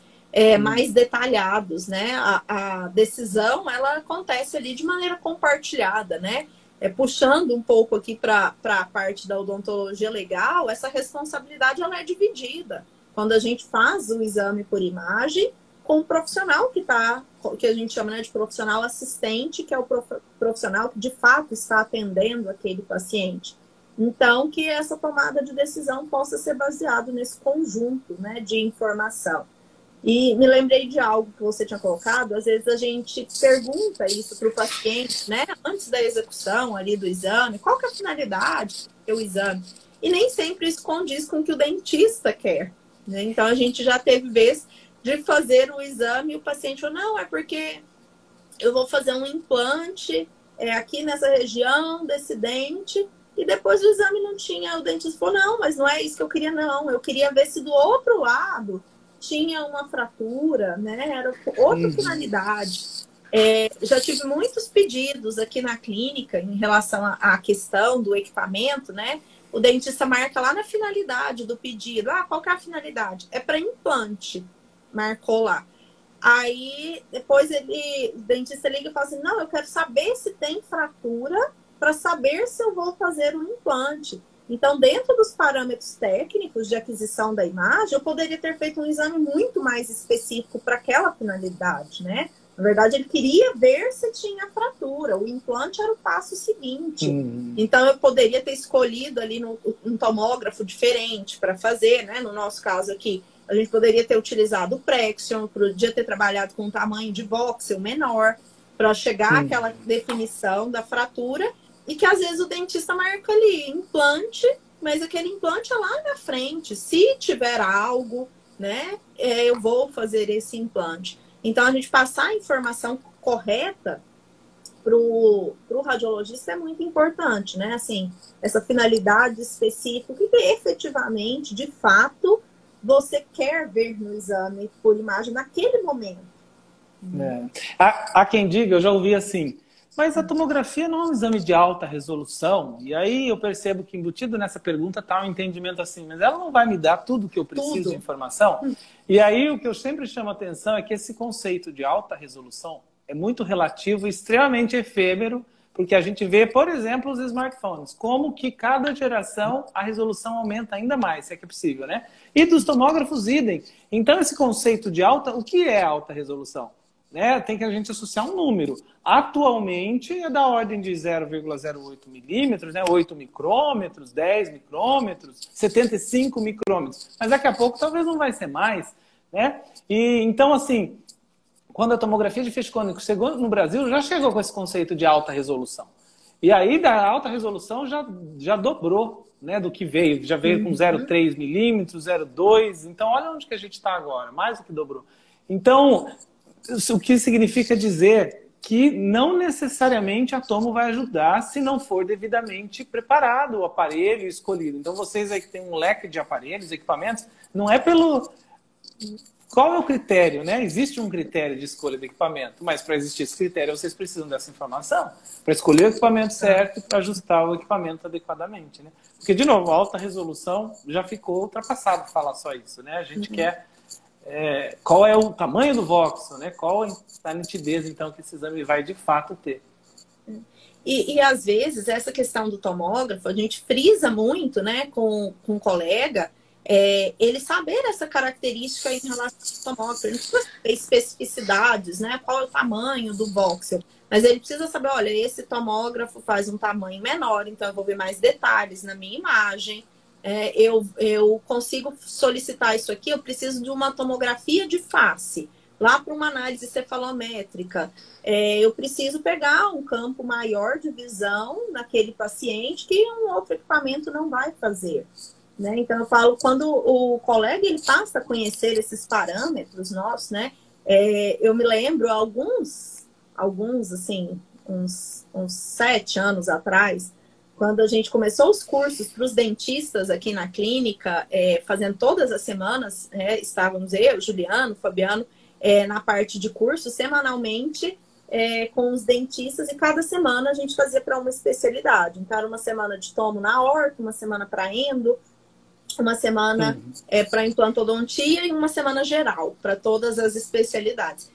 mais detalhados, né? A decisão, ela acontece ali de maneira compartilhada, né? Puxando um pouco aqui para a parte da odontologia legal, essa responsabilidade ela é dividida. Quando a gente faz o exame por imagem, com o profissional que a gente chama, né, de profissional assistente, que é o profissional que de fato está atendendo aquele paciente. Então, que essa tomada de decisão possa ser baseada nesse conjunto, né, de informação. E me lembrei de algo que você tinha colocado, às vezes a gente pergunta isso para o paciente, né, antes da execução ali do exame, qual que é a finalidade do exame? E nem sempre isso condiz com o que o dentista quer, né? Então, a gente já teve vezes de fazer o exame e o paciente falou, não, é porque eu vou fazer um implante aqui nessa região desse dente, e depois do exame não tinha, o dentista falou, não, mas não é isso que eu queria, não. Eu queria ver se do outro lado tinha uma fratura, né? Era outra finalidade. Já tive muitos pedidos aqui na clínica em relação à questão do equipamento, né? O dentista marca lá na finalidade do pedido. Ah, qual que é a finalidade? É para implante. Marcou lá. Aí, depois o dentista liga e fala assim, não, eu quero saber se tem fratura para saber se eu vou fazer um implante. Então, dentro dos parâmetros técnicos de aquisição da imagem, eu poderia ter feito um exame muito mais específico para aquela finalidade, né? Na verdade, ele queria ver se tinha fratura. O implante era o passo seguinte. Então, eu poderia ter escolhido ali um tomógrafo diferente para fazer, né? No nosso caso aqui, a gente poderia ter utilizado o Prexion, podia ter trabalhado com um tamanho de voxel menor, para chegar àquela definição da fratura, e que às vezes o dentista marca ali implante, mas aquele implante é lá na frente. Se tiver algo, né, eu vou fazer esse implante. Então, a gente passar a informação correta para o radiologista é muito importante, né? Assim, essa finalidade específica, o que efetivamente, de fato, você quer ver no exame por imagem naquele momento. É. Há quem diga, eu já ouvi assim, mas a tomografia não é um exame de alta resolução. E aí eu percebo que embutido nessa pergunta está um entendimento assim, mas ela não vai me dar tudo que eu preciso de Tudo. informação? E aí o que eu sempre chamo a atenção é que esse conceito de alta resolução é muito relativo e extremamente efêmero, porque a gente vê, por exemplo, os smartphones, como que cada geração a resolução aumenta ainda mais, se é que é possível, né? E dos tomógrafos, idem. Então, esse conceito de alta, o que é alta resolução? Né? Tem que a gente associar um número. Atualmente é da ordem de 0,08 milímetros, né? 8 micrômetros, 10 micrômetros, 75 micrômetros. Mas daqui a pouco talvez não vai ser mais, né? E então, assim, quando a tomografia de feixe cônico chegou no Brasil, já chegou com esse conceito de alta resolução. E aí, da alta resolução, já dobrou, né, do que veio. Já veio com 0,3 milímetros, 0,2. Então, olha onde que a gente está agora. Mais do que dobrou. Então, o que significa dizer que não necessariamente a tomo vai ajudar se não for devidamente preparado o aparelho escolhido. Então, vocês aí que têm um leque de aparelhos, equipamentos, não é pelo... Qual é o critério, né? Existe um critério de escolha do equipamento, mas para existir esse critério, vocês precisam dessa informação para escolher o equipamento certo e para ajustar o equipamento adequadamente, né? Porque, de novo, a alta resolução já ficou ultrapassado falar só isso, né? A gente quer... qual é o tamanho do voxel, né? Qual a nitidez, então, que esse exame vai, de fato, ter. E às vezes, essa questão do tomógrafo, a gente frisa muito, né, com um colega, ele saber essa característica em relação ao tomógrafo. Ele não precisa saber especificidades, né? Qual é o tamanho do voxel. Mas ele precisa saber, olha, esse tomógrafo faz um tamanho menor, então eu vou ver mais detalhes na minha imagem. Eu consigo solicitar isso aqui, eu preciso de uma tomografia de face. Lá para uma análise cefalométrica, eu preciso pegar um campo maior de visão naquele paciente que um outro equipamento não vai fazer. Né? Então, eu falo, quando o colega ele passa a conhecer esses parâmetros nossos, né? Eu me lembro, alguns assim, uns 7 anos atrás, quando a gente começou os cursos para os dentistas aqui na clínica, fazendo todas as semanas, estávamos eu, Juliano, Fabiano, na parte de curso, semanalmente, com os dentistas, e cada semana a gente fazia para uma especialidade. Então, era uma semana de tomo na horta, uma semana para endo, uma semana para implantodontia e uma semana geral, para todas as especialidades.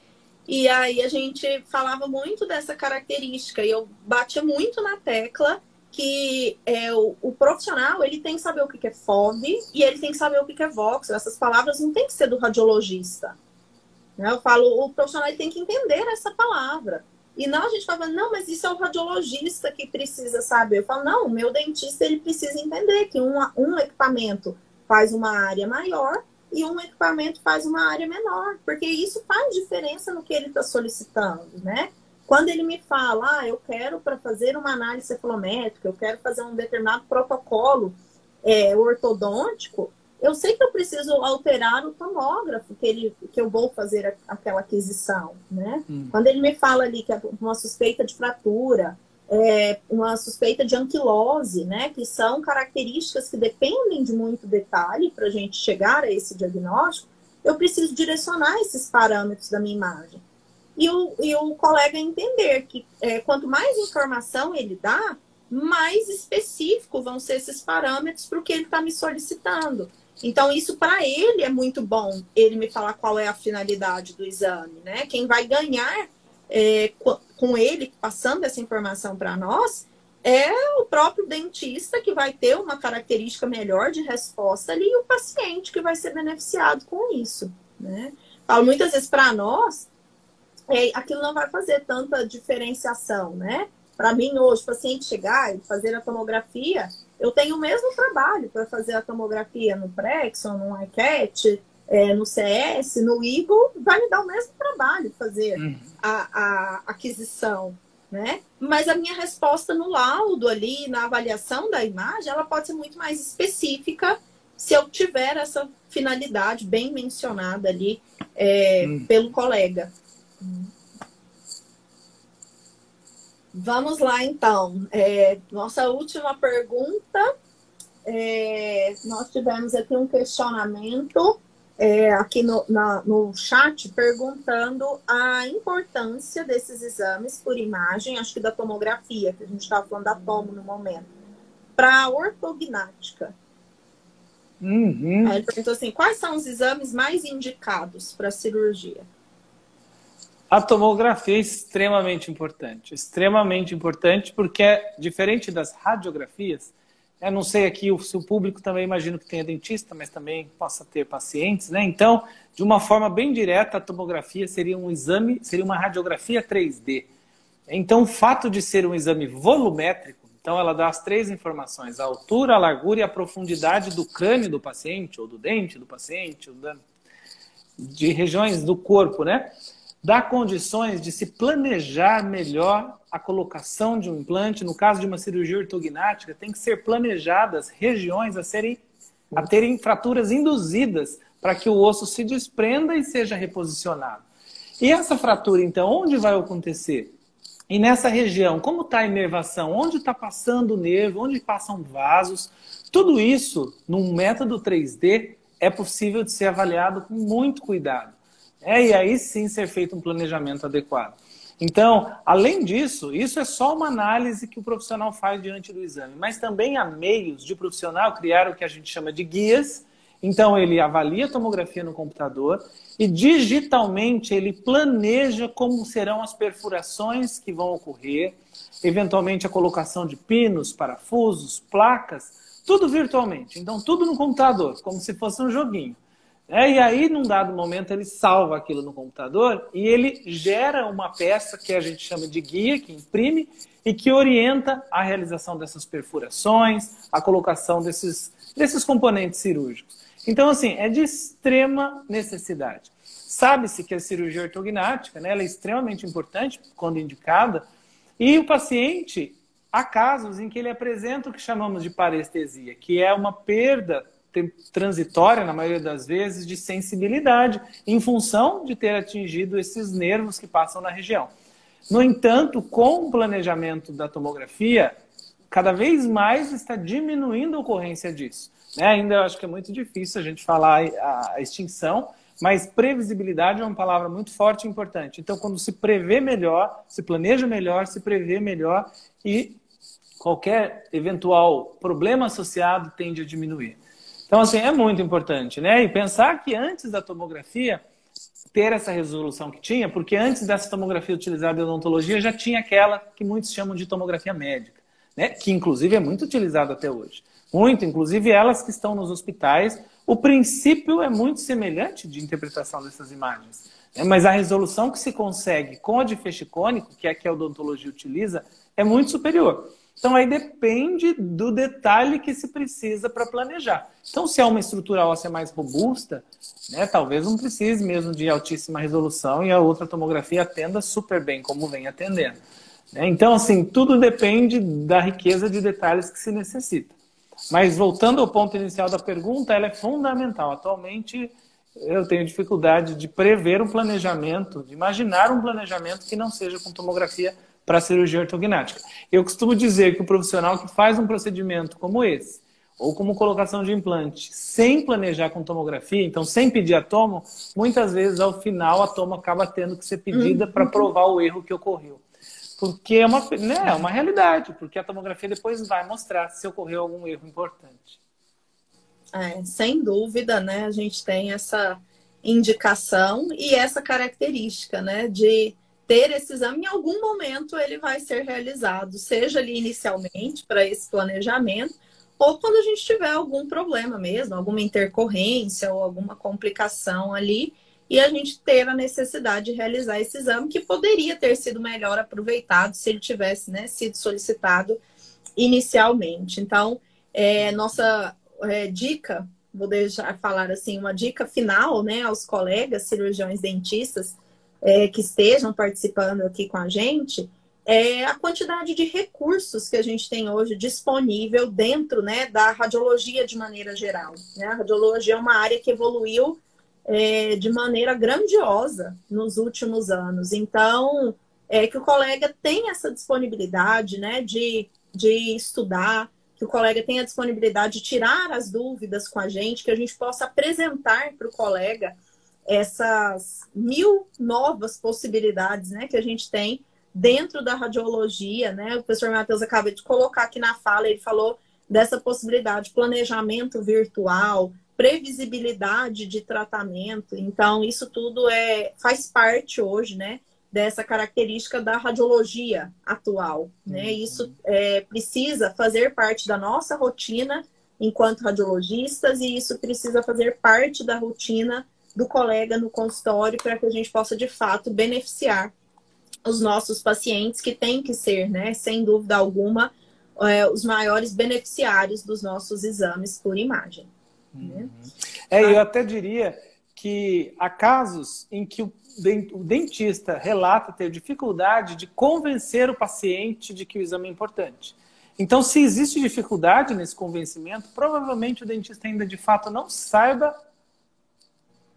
E aí a gente falava muito dessa característica, e eu batia muito na tecla que o profissional ele tem que saber o que é FOV e ele tem que saber o que é voxel. Essas palavras não tem que ser do radiologista. Né? Eu falo, o profissional ele tem que entender essa palavra. E não, a gente fala, não, mas isso é o radiologista que precisa saber. Eu falo, não, o meu dentista ele precisa entender que um equipamento faz uma área maior e um equipamento faz uma área menor, porque isso faz diferença no que ele está solicitando, né? Quando ele me fala, eu quero para fazer uma análise cefalométrica, eu quero fazer um determinado protocolo ortodôntico, eu sei que eu preciso alterar o tomógrafo que eu vou fazer aquela aquisição, né? Quando ele me fala ali que é uma suspeita de fratura, uma suspeita de anquilose, né? Que são características que dependem de muito detalhe para a gente chegar a esse diagnóstico, eu preciso direcionar esses parâmetros da minha imagem. E o colega entender que quanto mais informação ele dá, mais específico vão ser esses parâmetros para o que ele está me solicitando. Então, isso para ele é muito bom, ele me falar qual é a finalidade do exame, né? Quem vai ganhar com ele passando essa informação para nós é o próprio dentista, que vai ter uma característica melhor de resposta ali, e o paciente que vai ser beneficiado com isso, né? Falo, muitas vezes para nós, aquilo não vai fazer tanta diferenciação, né? Para mim, hoje, o paciente chegar e fazer a tomografia, eu tenho o mesmo trabalho para fazer a tomografia no Prexon, no iCat, no CS, no Eagle, vai me dar o mesmo trabalho fazer a aquisição, né? Mas a minha resposta no laudo ali, na avaliação da imagem, ela pode ser muito mais específica se eu tiver essa finalidade bem mencionada ali pelo colega. Vamos lá, então. Nossa última pergunta. Nós tivemos aqui um questionamento aqui no chat perguntando a importância desses exames por imagem, acho que da tomografia, que a gente estava falando da tomo no momento, para a ortognática. Aí ele perguntou assim, quais são os exames mais indicados para cirurgia? A tomografia é extremamente importante porque é diferente das radiografias. Eu não sei aqui se o público também, imagino que tenha dentista, mas também possa ter pacientes, né? Então, de uma forma bem direta, a tomografia seria um exame, seria uma radiografia 3D. Então, o fato de ser um exame volumétrico, então ela dá as 3 informações, a altura, a largura e a profundidade do crânio do paciente, ou do dente do paciente, ou de regiões do corpo, né? Dá condições de se planejar melhor a colocação de um implante. No caso de uma cirurgia ortognática, tem que ser planejadas regiões a terem fraturas induzidas para que o osso se desprenda e seja reposicionado. E essa fratura, então, onde vai acontecer? E nessa região, como está a inervação? Onde está passando o nervo? Onde passam vasos? Tudo isso, num método 3D, é possível de ser avaliado com muito cuidado. E aí sim ser feito um planejamento adequado. Então, além disso, isso é só uma análise que o profissional faz diante do exame, mas também há meios de o profissional criar o que a gente chama de guias. Então, ele avalia a tomografia no computador e digitalmente ele planeja como serão as perfurações que vão ocorrer, eventualmente a colocação de pinos, parafusos, placas, tudo virtualmente. Então, tudo no computador, como se fosse um joguinho. E aí, num dado momento, ele salva aquilo no computador e ele gera uma peça que a gente chama de guia, que imprime e que orienta a realização dessas perfurações, a colocação desses componentes cirúrgicos. Então, assim, é de extrema necessidade. Sabe-se que a cirurgia ortognática, né, ela é extremamente importante quando indicada, e o paciente, há casos em que ele apresenta o que chamamos de parestesia, que é uma perda transitória, na maioria das vezes, de sensibilidade, em função de ter atingido esses nervos que passam na região. No entanto, com o planejamento da tomografia, cada vez mais está diminuindo a ocorrência disso. Ainda eu acho que é muito difícil a gente falar a extinção, mas previsibilidade é uma palavra muito forte e importante. Então, quando se prevê melhor, se planeja melhor, se prevê melhor e qualquer eventual problema associado tende a diminuir. Então, assim, é muito importante, né? E pensar que antes da tomografia ter essa resolução que tinha, porque antes dessa tomografia utilizada em odontologia já tinha aquela que muitos chamam de tomografia médica, né? Que inclusive é muito utilizada até hoje. Muito, inclusive elas que estão nos hospitais. O princípio é muito semelhante de interpretação dessas imagens, né? Mas a resolução que se consegue com a de feixe cônico, que é a que a odontologia utiliza, é muito superior. Então, aí depende do detalhe que se precisa para planejar. Então, se é uma estrutura óssea mais robusta, né, talvez não precise mesmo de altíssima resolução e a outra tomografia atenda super bem, como vem atendendo. Então, assim, tudo depende da riqueza de detalhes que se necessita. Mas, voltando ao ponto inicial da pergunta, ela é fundamental. Atualmente, eu tenho dificuldade de prever um planejamento, de imaginar um planejamento que não seja com tomografia para a cirurgia ortognática. Eu costumo dizer que o profissional que faz um procedimento como esse, ou como colocação de implante, sem planejar com tomografia, então sem pedir a tomo, muitas vezes ao final a tomo acaba tendo que ser pedida para provar o erro que ocorreu. Porque é uma realidade, porque a tomografia depois vai mostrar se ocorreu algum erro importante. Sem dúvida, né? A gente tem essa indicação e essa característica, né? De ter esse exame, em algum momento ele vai ser realizado, seja ali inicialmente para esse planejamento, ou quando a gente tiver algum problema mesmo, alguma intercorrência ou alguma complicação ali, e a gente ter a necessidade de realizar esse exame, que poderia ter sido melhor aproveitado se ele tivesse, né, sido solicitado inicialmente. Então, nossa dica, vou deixar falar assim, uma dica final, né, aos colegas cirurgiões dentistas que estejam participando aqui com a gente, a quantidade de recursos que a gente tem hoje disponível dentro, né, da radiologia de maneira geral. Né? A radiologia é uma área que evoluiu de maneira grandiosa nos últimos anos. Então, que o colega tenha essa disponibilidade, né, de estudar, que o colega tenha disponibilidade de tirar as dúvidas com a gente possa apresentar para o colega essas 1000 novas possibilidades, né, que a gente tem dentro da radiologia, né? O professor Matheus acaba de colocar aqui na fala, ele falou dessa possibilidade de planejamento virtual, previsibilidade de tratamento. Então, isso tudo faz parte hoje, né, dessa característica da radiologia atual, né? Isso precisa fazer parte da nossa rotina enquanto radiologistas e isso precisa fazer parte da rotina do colega no consultório para que a gente possa, de fato, beneficiar os nossos pacientes, que tem que ser, né, sem dúvida alguma, os maiores beneficiários dos nossos exames por imagem. Né? Eu até diria que há casos em que o dentista relata ter dificuldade de convencer o paciente de que o exame é importante. Então, se existe dificuldade nesse convencimento, provavelmente o dentista ainda de fato não saiba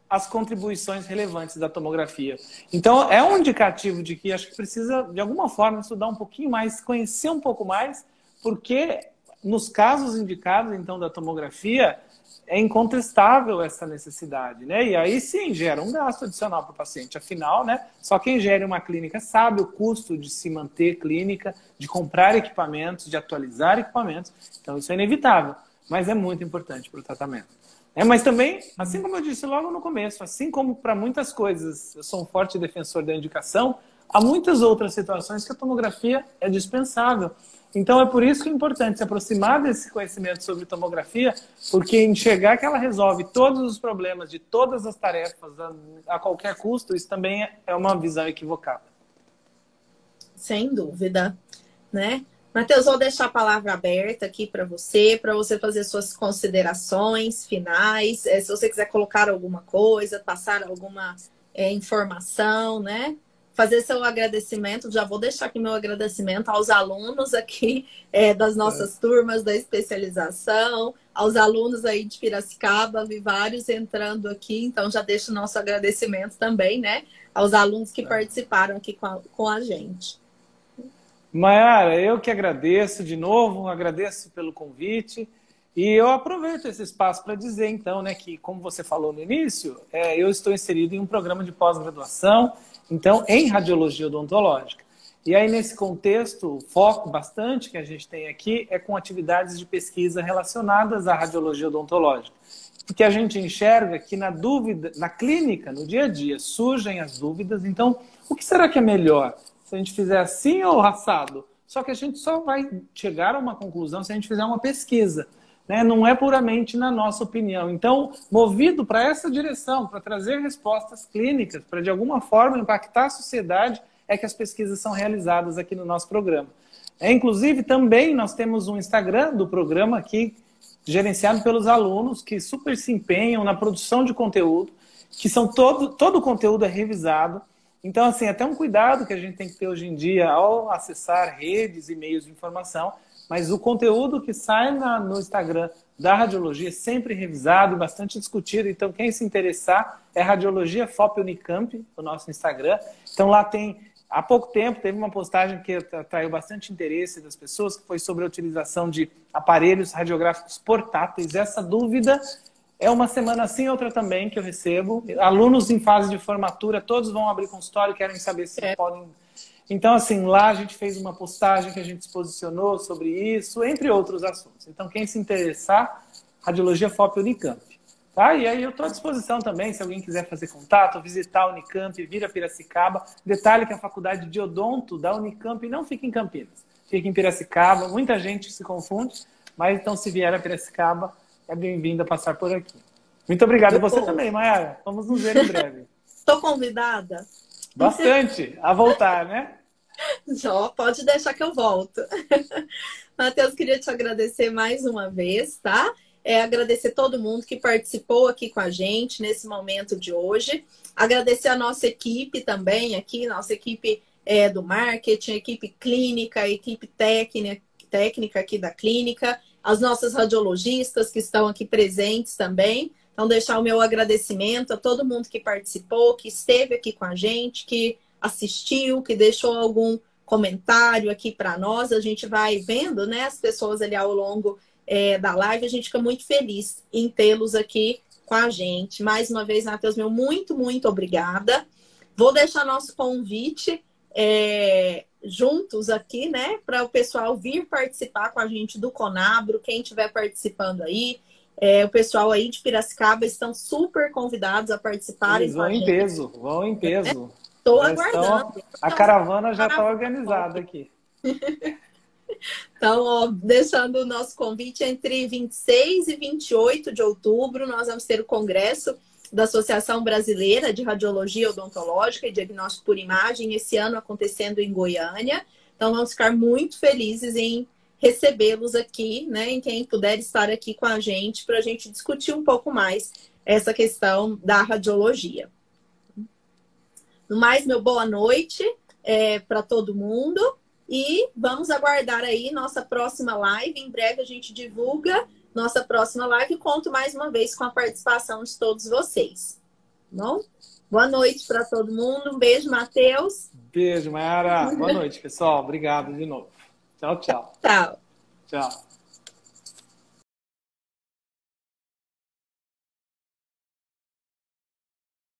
as contribuições relevantes da tomografia. Então, é um indicativo de que acho que precisa, de alguma forma, estudar um pouquinho mais, conhecer um pouco mais, porque nos casos indicados, então, da tomografia, é incontestável essa necessidade, né? E aí, sim, gera um gasto adicional para o paciente. Afinal, né, só quem gere uma clínica sabe o custo de se manter clínica, de comprar equipamentos, de atualizar equipamentos. Então, isso é inevitável, mas é muito importante para o tratamento. Mas também, assim como eu disse logo no começo, assim como para muitas coisas eu sou um forte defensor da indicação, há muitas outras situações que a tomografia é dispensável. Então é por isso que é importante se aproximar desse conhecimento sobre tomografia, porque enxergar que ela resolve todos os problemas de todas as tarefas a qualquer custo, isso também é uma visão equivocada. Sem dúvida, né? Matheus, vou deixar a palavra aberta aqui para você fazer suas considerações finais. Se você quiser colocar alguma coisa, passar alguma informação, né? Fazer seu agradecimento. Já vou deixar aqui meu agradecimento aos alunos aqui das nossas turmas da especialização, aos alunos aí de Piracicaba, vi vários entrando aqui, então já deixo o nosso agradecimento também, né? Aos alunos que participaram aqui com a gente. Mayara, eu que agradeço de novo, agradeço pelo convite e eu aproveito esse espaço para dizer então, né, que como você falou no início, eu estou inserido em um programa de pós-graduação, então em radiologia odontológica. E aí nesse contexto, o foco bastante que a gente tem aqui é com atividades de pesquisa relacionadas à radiologia odontológica. Porque a gente enxerga que na dúvida, na clínica, no dia a dia, surgem as dúvidas, então o que será que é melhor? Se a gente fizer assim ou assado. Só que a gente só vai chegar a uma conclusão se a gente fizer uma pesquisa, né? Não é puramente na nossa opinião. Então, movido para essa direção, para trazer respostas clínicas, para de alguma forma impactar a sociedade, é que as pesquisas são realizadas aqui no nosso programa. Inclusive, também nós temos um Instagram do programa aqui, gerenciado pelos alunos, que super se empenham na produção de conteúdo, que são todo o conteúdo é revisado. Então, assim, até um cuidado que a gente tem que ter hoje em dia ao acessar redes e meios de informação, mas o conteúdo que sai no Instagram da radiologia é sempre revisado e bastante discutido. Então, quem se interessar é Radiologia FOP Unicamp, o nosso Instagram. Então, lá tem, há pouco tempo, teve uma postagem que atraiu bastante interesse das pessoas, que foi sobre a utilização de aparelhos radiográficos portáteis. Essa dúvida é uma semana assim, outra também, que eu recebo. Alunos em fase de formatura, todos vão abrir consultório e querem saber se podem. Então, assim, lá a gente fez uma postagem que a gente se posicionou sobre isso, entre outros assuntos. Então, quem se interessar, Radiologia FOP Unicamp. Tá? E aí eu estou à disposição também, se alguém quiser fazer contato, visitar a Unicamp, vir a Piracicaba. Detalhe que a faculdade de odonto da Unicamp não fica em Campinas, fica em Piracicaba. Muita gente se confunde, mas então se vier a Piracicaba, é bem-vindo a passar por aqui. Muito obrigado. E você também, Mayara. Vamos nos ver em breve. Estou convidada? Bastante. A voltar, né? Já, pode deixar que eu volto. Matheus, queria te agradecer mais uma vez, tá? Agradecer todo mundo que participou aqui com a gente nesse momento de hoje. Agradecer a nossa equipe também aqui, nossa equipe do marketing, equipe clínica, equipe técnica aqui da clínica, as nossas radiologistas que estão aqui presentes também. Então, deixar o meu agradecimento a todo mundo que participou, que esteve aqui com a gente, que assistiu, que deixou algum comentário aqui para nós. A gente vai vendo, né, as pessoas ali ao longo da live. A gente fica muito feliz em tê-los aqui com a gente. Mais uma vez, Matheus, meu muito, muito obrigada. Vou deixar nosso convite juntos aqui, né, para o pessoal vir participar com a gente do Conabro, quem estiver participando aí. O pessoal aí de Piracicaba estão super convidados a participarem. Eles vão em peso, vão em peso. Estou aguardando. A caravana já está organizada aqui. Então, ó, deixando o nosso convite, entre 26 e 28 de outubro, nós vamos ter o congresso da Associação Brasileira de Radiologia Odontológica e Diagnóstico por Imagem, esse ano acontecendo em Goiânia. Então, vamos ficar muito felizes em recebê-los aqui, né? Em quem puder estar aqui com a gente, para a gente discutir um pouco mais essa questão da radiologia. No mais, meu boa noite para todo mundo. E vamos aguardar aí nossa próxima live. Em breve a gente divulga nossa próxima live e conto mais uma vez com a participação de todos vocês. Bom? Boa noite para todo mundo. Um beijo, Matheus. Beijo, Mayara. Boa noite, pessoal. Obrigado de novo. Tchau, tchau. Tchau. Tchau.